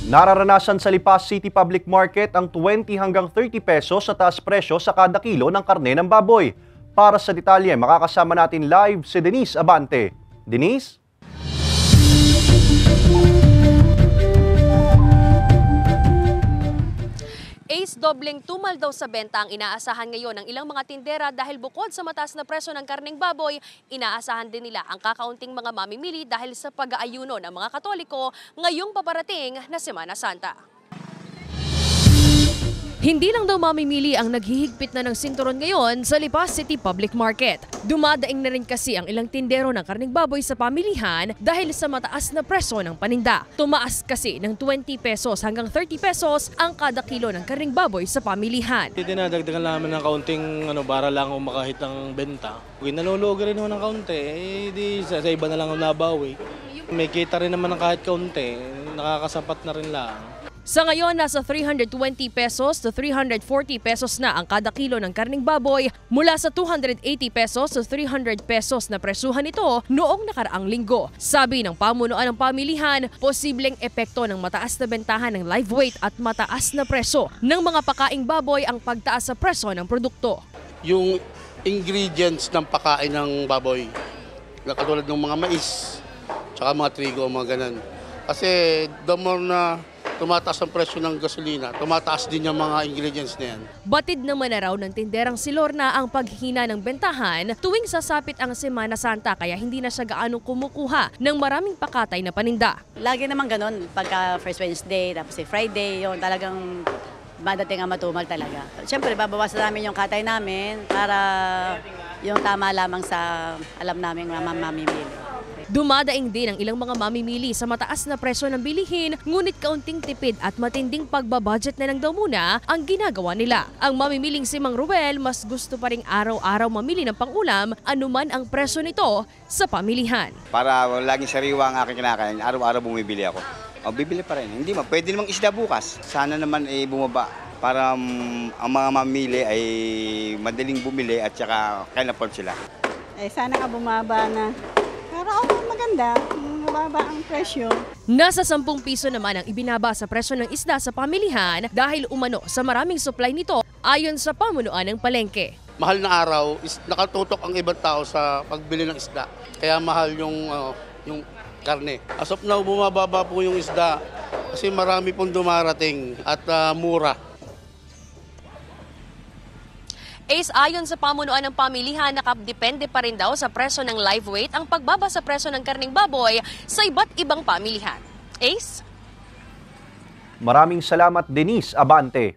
Nararanasan sa Lipas City Public Market ang 20 hanggang 30 pesos sa taas presyo sa kada kilo ng karne ng baboy. Para sa detalye, makakasama natin live si Denise Abante. Denise? Ace, dobleng tumal daw sa benta ang inaasahan ngayon ng ilang mga tindera dahil bukod sa mataas na presyo ng karneng baboy, inaasahan din nila ang kakaunting mga mamimili dahil sa pag-aayuno ng mga Katoliko ngayong paparating na Semana Santa. Hindi lang daw mamimili ang naghihigpit na ng sinturon ngayon sa Lipas City Public Market. Dumadaing na rin kasi ang ilang tindero ng karneng baboy sa pamilihan dahil sa mataas na presyo ng paninda. Tumaas kasi ng 20 pesos hanggang 30 pesos ang kada kilo ng karneng baboy sa pamilihan. Dinadagdagan namin ng kaunting para lang umakahit ng benta. Kung nalulugi rin ng kaunti, di sa iba na lang ang nabawi. May kita rin naman ng kahit kaunti, nakakasapat na rin lang. Sa ngayon, nasa 320 pesos to 340 pesos na ang kada kilo ng karneng baboy mula sa 280 pesos to 300 pesos na presyuhan ito noong nakaraang linggo. Sabi ng pamunuan ng pamilihan, posibleng epekto ng mataas na bentahan ng live weight at mataas na presyo ng mga pakaing baboy ang pagtaas sa presyo ng produkto. Yung ingredients ng pakain ng baboy, na katulad ng mga mais, tsaka mga trigo, mga ganan. Kasi the more na tumataas ang presyo ng gasolina, tumataas din yung mga ingredients na yan. Batid naman na raw ng tinderang si Lorna ang paghina ng bentahan tuwing sasapit ang Semana Santa kaya hindi na siya gaanong kumukuha ng maraming pakatay na paninda. Lagi naman ganun, pagka first Wednesday, tapos Friday, yun talagang madating ang matumal talaga. Siyempre, babawasan namin yung katay namin para yung tama lamang sa alam namin mga mamimili. Dumadaing din ang ilang mga mamimili sa mataas na presyo ng bilihin, ngunit kaunting tipid at matinding pagbabudget na lang daw muna ang ginagawa nila. Ang mamimiling si Mang Ruel mas gusto pa ring araw-araw mamili ng pangulam anuman ang presyo nito sa pamilihan. Para laging sariwa ang aking kinakain, araw-araw bumibili ako. Bibili pa rin. Hindi pwede namang isda bukas. Sana naman bumaba para ang mga mamili ay madaling bumili at saka kailangan sila. Sana ka bumaba na. Para maganda, mababa ang presyo. Nasa 10 piso naman ang ibinaba sa presyo ng isda sa pamilihan dahil umano sa maraming supply nito ayon sa pamunuan ng palengke. Mahal na araw, nakatutok ang ibang tao sa pagbili ng isda. Kaya mahal yung karne. As of now, bumababa po yung isda kasi marami pong dumarating at mura. Ace, ayon sa pamunuan ng pamilihan, nakadepende pa rin daw sa presyo ng live weight ang pagbaba sa presyo ng karneng baboy sa iba't ibang pamilihan. Ace? Maraming salamat, Denise Abante.